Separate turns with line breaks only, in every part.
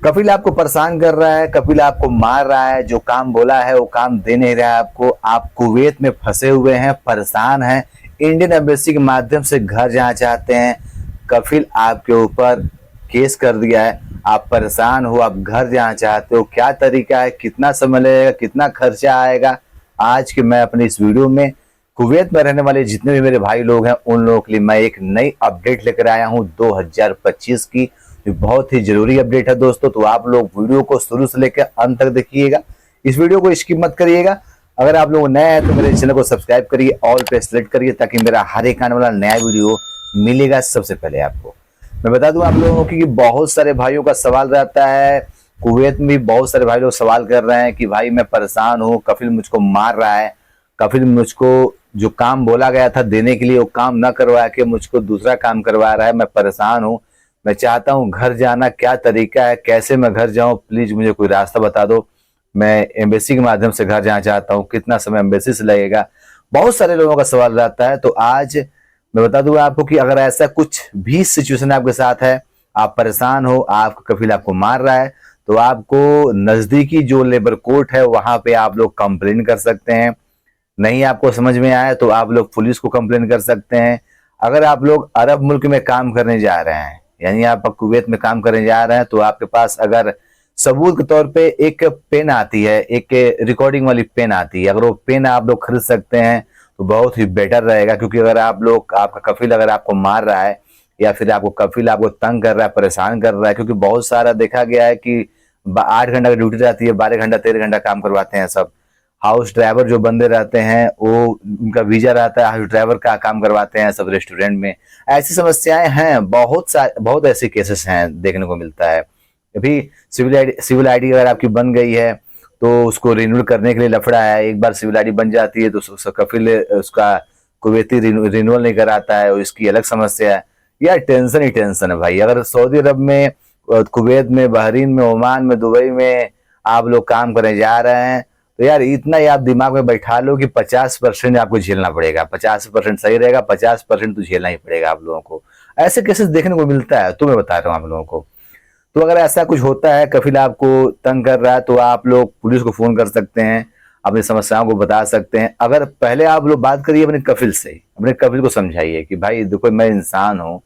कपिल आपको परेशान कर रहा है, कपिल आपको मार रहा है, जो काम बोला है वो काम दे नहीं रहा है आपको। आप कुवैत में फंसे हुए हैं, परेशान हैं, इंडियन एम्बेसी के माध्यम से घर जाना चाहते हैं। कपिल आपके ऊपर केस कर दिया है, आप परेशान हो, आप घर जाना चाहते हो। क्या तरीका है, कितना समय लगेगा, कितना खर्चा आएगा, आज के मैं अपनी इस वीडियो में कुवैत में रहने वाले जितने भी मेरे भाई लोग हैं उन लोगों के लिए मैं एक नई अपडेट लेकर आया हूं 2025 की। ये बहुत ही जरूरी अपडेट है दोस्तों, तो आप लोग वीडियो को शुरू से लेकर अंत तक देखिएगा। इस वीडियो को स्किप मत करिएगा। अगर आप लोग नए हैं तो मेरे चैनल को सब्सक्राइब करिए, ऑल पे सेलेक्ट करिए ताकि मेरा हर एक आने वाला नया वीडियो मिलेगा सबसे पहले आपको। मैं बता दूं आप लोगों को कि बहुत सारे भाइयों का सवाल रहता है, कुवैत में भी बहुत सारे भाई लोग सवाल कर रहे हैं कि भाई मैं परेशान हूँ, कपिल मुझको मार रहा है, कपिल मुझको जो काम बोला गया था देने के लिए वो काम न करवा के मुझको दूसरा काम करवा रहा है। मैं परेशान हूँ, मैं चाहता हूँ घर जाना, क्या तरीका है, कैसे मैं घर जाऊँ, प्लीज मुझे कोई रास्ता बता दो। मैं एम्बेसी के माध्यम से घर जाना चाहता हूँ, कितना समय एम्बेसी से लगेगा, बहुत सारे लोगों का सवाल रहता है। तो आज मैं बता दूंगा आपको कि अगर ऐसा कुछ भी सिचुएशन आपके साथ है, आप परेशान हो, आपका कपिल आपको मार रहा है, तो आपको नजदीकी जो लेबर कोर्ट है वहां पे आप लोग कंप्लेन कर सकते हैं। नहीं आपको समझ में आया तो आप लोग पुलिस को कंप्लेन कर सकते हैं। अगर आप लोग अरब मुल्क में काम करने जा रहे हैं, यानी आप कुवैत में काम करने जा रहे हैं, तो आपके पास अगर सबूत के तौर पे एक पेन आती है, एक रिकॉर्डिंग वाली पेन आती है, अगर वो पेन आप लोग खरीद सकते हैं तो बहुत ही बेटर रहेगा। क्योंकि अगर आप लोग, आपका कपिल अगर आपको मार रहा है या फिर आपको कपिल आपको तंग कर रहा है, परेशान कर रहा है, क्योंकि बहुत सारा देखा गया है कि 8 घंटा की ड्यूटी रहती है, 12 घंटा 13 घंटा काम करवाते हैं सब। हाउस ड्राइवर जो बंदे रहते हैं वो उनका वीजा रहता है, हाउस ड्राइवर का काम करवाते हैं सब रेस्टोरेंट में। ऐसी समस्याएं हैं, बहुत ऐसे केसेस हैं देखने को मिलता है। अभी सिविल आईडी अगर आपकी बन गई है तो उसको रिन्यू करने के लिए लफड़ा है। एक बार सिविल आईडी बन जाती है तो उसका कपिल उसका कुवैती रिन्यूअल नहीं कराता है, इसकी अलग समस्या है। यार टेंशन ही टेंशन है भाई। अगर सऊदी अरब में, कुवैत में, बहरीन में, ओमान में, दुबई में आप लोग काम करने जा रहे हैं तो यार इतना ही आप दिमाग में बैठा लो कि 50% आपको झेलना पड़ेगा। 50% सही रहेगा, 50% तो झेलना ही पड़ेगा आप लोगों को। ऐसे केसेस देखने को मिलता है, तो मैं बता रहा हूँ आप लोगों को। तो अगर ऐसा कुछ होता है, कपिल आपको तंग कर रहा है, तो आप लोग पुलिस को फोन कर सकते हैं, अपनी समस्याओं को बता सकते हैं। अगर पहले आप लोग बात करिए अपने कपिल से, अपने कपिल को समझाइए कि भाई देखो मैं इंसान हूँ,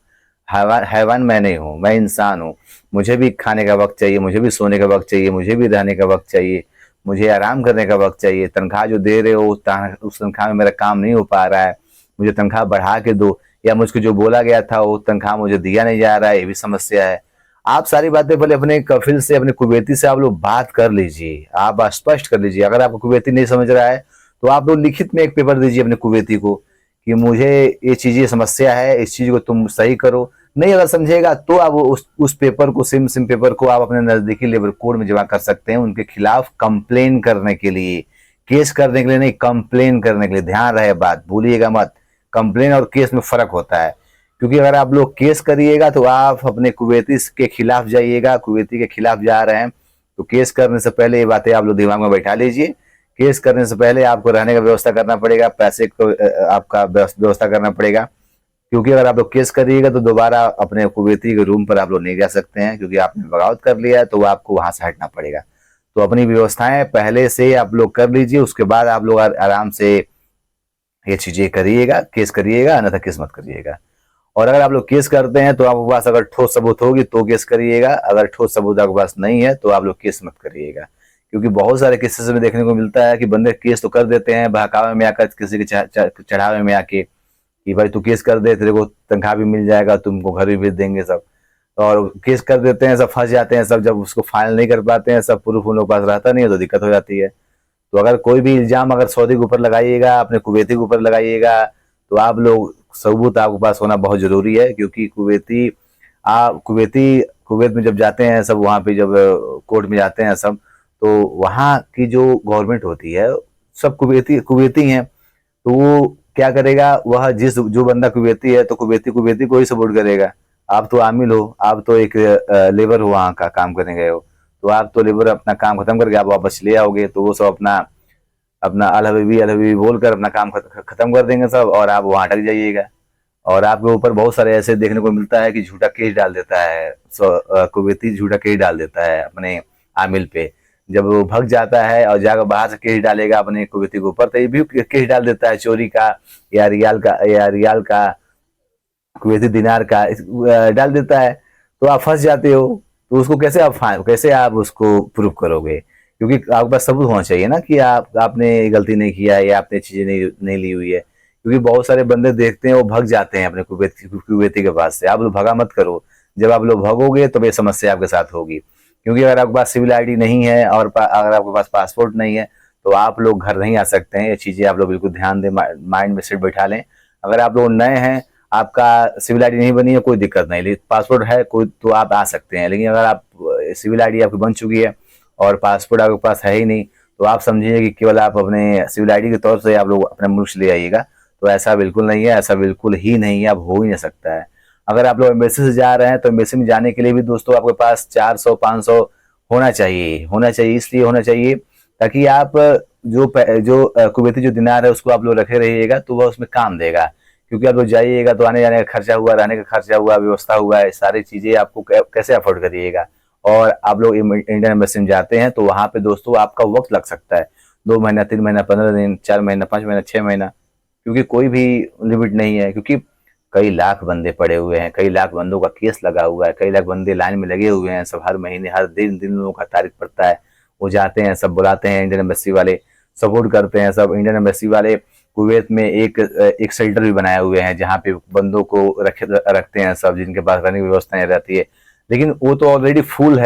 हैवान हैवान मैं नहीं हूँ, मैं इंसान हूँ, मुझे भी खाने का वक्त चाहिए, मुझे भी सोने का वक्त चाहिए, मुझे भी रहने का वक्त चाहिए, मुझे आराम करने का वक्त चाहिए। तनख्वाह जो दे रहे हो उस तनख्वाह में मेरा काम नहीं हो पा रहा है, मुझे तनख्वाह बढ़ा के दो, या मुझको जो बोला गया था वो तनख्वाह मुझे दिया नहीं जा रहा है, ये भी समस्या है। आप सारी बातें पहले अपने कपिल से, अपने कुवैती से आप लोग बात कर लीजिए, आप स्पष्ट कर लीजिए। अगर आपको कुवैती नहीं समझ रहा है तो आप लोग लिखित में एक पेपर दीजिए अपने कुवैती को कि मुझे ये चीजें समस्या है, इस चीज को तुम सही करो। नहीं अगर समझेगा तो आप उस पेपर को, सिम पेपर को आप अपने नजदीकी लेबर कोर्ट में जमा कर सकते हैं, उनके खिलाफ कंप्लेन करने के लिए, केस करने के लिए नहीं, कंप्लेन करने के लिए। ध्यान रहे बात, भूलिएगा मत, कंप्लेन और केस में फर्क होता है। क्योंकि अगर आप लोग केस करिएगा तो आप अपने कुवैती के खिलाफ जाइएगा, कुवैती के खिलाफ जा रहे हैं तो केस करने से पहले ये बातें आप लोग दिमाग में बैठा लीजिए। केस करने से पहले आपको रहने का व्यवस्था करना पड़ेगा, पैसे को आपका व्यवस्था करना पड़ेगा। क्योंकि अगर आप लोग केस करिएगा तो दोबारा अपने कुवैती के रूम पर आप लोग नहीं जा सकते हैं, क्योंकि आपने बगावत कर लिया है तो आपको वहां से हटना पड़ेगा। तो अपनी व्यवस्थाएं पहले से आप लोग कर लीजिए, उसके बाद आप लोग आराम से ये चीजें करिएगा, केस करिएगा, अन्यथा केस मत करिएगा। और अगर आप लोग केस करते हैं तो आपके पास अगर ठोस सबूत होगी तो केस करिएगा, अगर ठोस सबूत आपके पास नहीं है तो आप लोग केस मत करिएगा। क्योंकि बहुत सारे केसेस में देखने को मिलता है कि बंदे केस तो कर देते हैं बहकावे में आकर, किसी के चढ़ावे में आके कि भाई तू केस कर दे, तेरे को तनख्वाह भी मिल जाएगा, तुमको घर भी भेज देंगे सब। और केस कर देते हैं सब, फंस जाते हैं सब, जब उसको फाइनल नहीं कर पाते हैं, सब प्रूफ उन लोग के पास रहता नहीं है तो दिक्कत हो जाती है। तो अगर कोई भी इल्जाम अगर सऊदी के ऊपर लगाइएगा, अपने कुवैती के ऊपर लगाइएगा, तो आप लोग सबूत आपके पास होना बहुत जरूरी है। क्योंकि कुवैती कुवैत में जब जाते हैं सब, वहां पे जब कोर्ट में जाते हैं सब, तो वहां की जो गवर्नमेंट होती है सब कुवैती कुवैती हैं। तो वो क्या करेगा, वह जो बंदा कुवैती है तो कुवैती कुवैती को ही सपोर्ट करेगा। आप तो आमिल हो, आप तो एक लेबर हो, वहां का काम करने गए हो, तो आप तो लेबर अपना काम खत्म करके आप वापस ले आओगे, तो वो सब अपना अपना अल हबीबी बोलकर अपना काम खत्म कर देंगे सब, और आप वहां अटक जाइएगा। और आपके ऊपर बहुत सारे ऐसे देखने को मिलता है कि झूठा केस डाल देता है, कुवैती झूठा केस डाल देता है अपने आमिल पे। जब वो भग जाता है और जाकर बाहर से केस डालेगा अपने कुवैती के ऊपर, तो ये भी केस डाल देता है चोरी का या रियाल का, कुवैती दिनार का डाल देता है। तो आप फंस जाते हो। तो उसको कैसे आप उसको प्रूव करोगे? क्योंकि आपके पास सबूत होना चाहिए ना कि आपने गलती नहीं किया है या आपने चीजें नहीं ली हुई है। क्योंकि बहुत सारे बंदे देखते हैं वो भग जाते हैं अपने कुवैती के पास से। आप लोग भगा मत करो। जब आप लोग भगोगे तो ये समस्या आपके साथ होगी। क्योंकि अगर आपके पास सिविल आईडी नहीं है और अगर आपके पास पासपोर्ट नहीं है तो आप लोग घर नहीं आ सकते हैं। ये चीजें आप लोग बिल्कुल ध्यान दें, माइंड में सेट बैठा लें। अगर आप लोग नए हैं, आपका सिविल आईडी नहीं बनी है, कोई दिक्कत नहीं, लेकिन पासपोर्ट है कोई तो आप आ सकते हैं। लेकिन अगर आप सिविल आईडी आपकी बन चुकी है और पासपोर्ट आपके पास है ही नहीं, तो आप समझिए कि केवल आप अपने सिविल आईडी के तौर से आप लोग अपने मुल्क से ले आइएगा। तो ऐसा बिल्कुल नहीं है, ऐसा बिल्कुल ही नहीं है, अब हो ही नहीं सकता है। अगर आप लोग एम्बेसी से जा रहे हैं तो एम्बेसी में जाने के लिए भी दोस्तों आपके पास 400-500 होना चाहिए। इसलिए होना चाहिए ताकि आप जो कुवैती जो दिनार है उसको आप लोग रखे रहिएगा, तो वह उसमें काम देगा। क्योंकि आप लोग जाइएगा तो आने जाने का खर्चा हुआ, रहने का खर्चा हुआ, व्यवस्था हुआ है, सारी चीजें आपको कैसे अफोर्ड करिएगा। और आप लोग इंडियन एम्बेसी में जाते हैं तो वहां पे दोस्तों आपका वक्त लग सकता है, 2 महीना, 3 महीना, 15 दिन, 4 महीना, 5 महीना, 6 महीना। क्योंकि कोई भी लिमिट नहीं है। क्योंकि कई लाख बंदे पड़े हुए हैं, कई लाख बंदों का केस लगा हुआ है, कई लाख बंदे लाइन में लगे हुए हैं। सब हर महीने, हर दिन लोगों का तारीख पड़ता है। वो जाते हैं, सब बुलाते हैं, इंडियन एम्बेसी वाले सपोर्ट करते हैं। सब इंडियन एम्बेसी वाले कुवैत में एक शेल्टर भी बनाए हुए हैं जहाँ पे बंदों को रखते हैं सब, जिनके पास रहने की व्यवस्था नहीं रहती है। लेकिन वो तो ऑलरेडी फुल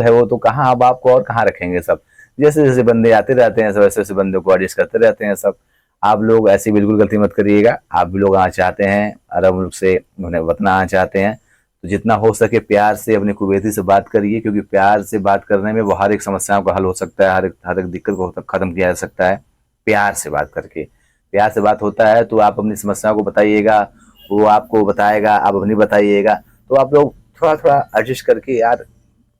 है वो तो। कहाँ अब आपको और कहाँ रखेंगे? सब जैसे जैसे बंदे आते रहते हैं सब वैसे वैसे बंदों को एडजस्ट करते रहते हैं सब। आप लोग ऐसी बिल्कुल गलती मत करिएगा। आप भी लोग आना चाहते हैं, अरब मुल्क से उन्हें वतन आना चाहते हैं, तो जितना हो सके प्यार से अपने कुवैती से बात करिए। क्योंकि प्यार से बात करने में वो हर एक समस्याओं का हल हो सकता है, हर एक दिक्कत को खत्म किया जा सकता है प्यार से बात करके। प्यार से बात होता है तो आप अपनी समस्याओं को बताइएगा, वो आपको बताएगा, आप अपनी बताइएगा। तो आप लोग थोड़ा थोड़ा एडजस्ट करके यार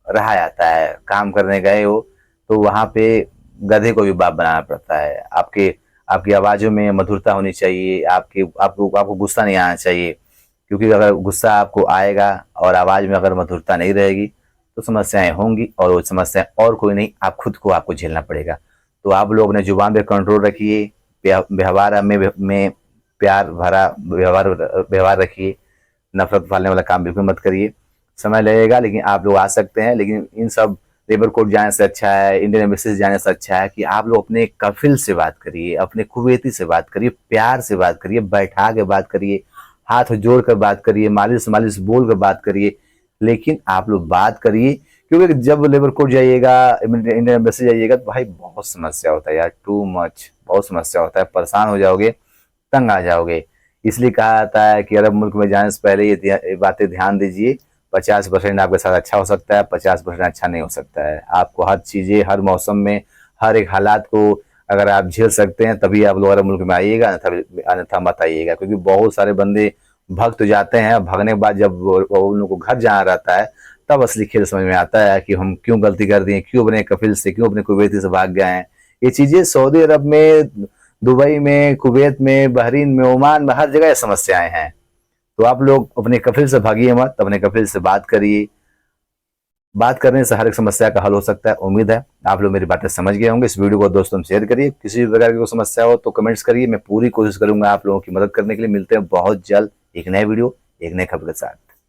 रहा जाता है। काम करने गए हो तो वहां पे गधे को भी बाप बनाना पड़ता है। आपकी आवाजों में मधुरता होनी चाहिए। आपको गुस्सा नहीं आना चाहिए। क्योंकि अगर गुस्सा आपको आएगा और आवाज में अगर मधुरता नहीं रहेगी तो समस्याएं होंगी, और वो समस्याएं और कोई नहीं, आपको झेलना पड़ेगा। तो आप लोग अपने जुबान पे कंट्रोल रखिए, व्यवहार में प्यार भरा व्यवहार रखिए। नफरत फैलाने वाला काम बिल्कुल मत करिए। समय लगेगा लेकिन आप लोग आ सकते हैं। लेकिन इन सब लेबर कोर्ट जाने से अच्छा है, इंडियन एम्बेसी जाने से अच्छा है कि आप लोग अपने कफिल से बात करिए, अपने कुवैती से बात करिए, प्यार से बात करिए, बैठा के बात करिए, हाथ जोड़ कर बात करिए, मालिश मालिश बोल कर बात करिए। लेकिन आप लोग बात करिए। क्योंकि जब लेबर कोर्ट जाइएगा, इंडियन एम्बेसी जाइएगा तो भाई बहुत समस्या होता है यार, टू मच, बहुत समस्या होता है। परेशान हो जाओगे, तंग आ जाओगे। इसलिए कहा जाता है कि अरब मुल्क में जाने से पहले ये बातें ध्यान दीजिए। 50% आपके साथ अच्छा हो सकता है, 50% अच्छा नहीं हो सकता है। आपको हर चीजें, हर मौसम में, हर एक हालात को अगर आप झेल सकते हैं तभी आप लोग अरब मुल्क में आइएगा, अन्यथा मत आइएगा। क्योंकि बहुत सारे बंदे भग तो जाते हैं, भगने के बाद जब उन लोगों को घर जाना रहता है तब असली खेल समझ में आता है कि हम क्यों गलती कर दिए, क्यों अपने कफिल से, क्यों अपने कुवैती से भाग गए हैं। ये चीजें सऊदी अरब में, दुबई में, कुवैत में, बहरीन में, ओमान में, हर जगह समस्याएं हैं। तो आप लोग अपने कफिल से भागिए मत, अपने कफिल से बात करिए। बात करने से हर एक समस्या का हल हो सकता है। उम्मीद है आप लोग मेरी बातें समझ गए होंगे। इस वीडियो को दोस्तों में शेयर करिए। किसी भी प्रकार की कोई समस्या हो तो कमेंट्स करिए, मैं पूरी कोशिश करूंगा आप लोगों की मदद करने के लिए। मिलते हैं बहुत जल्द एक नए वीडियो, एक नए खबर के साथ।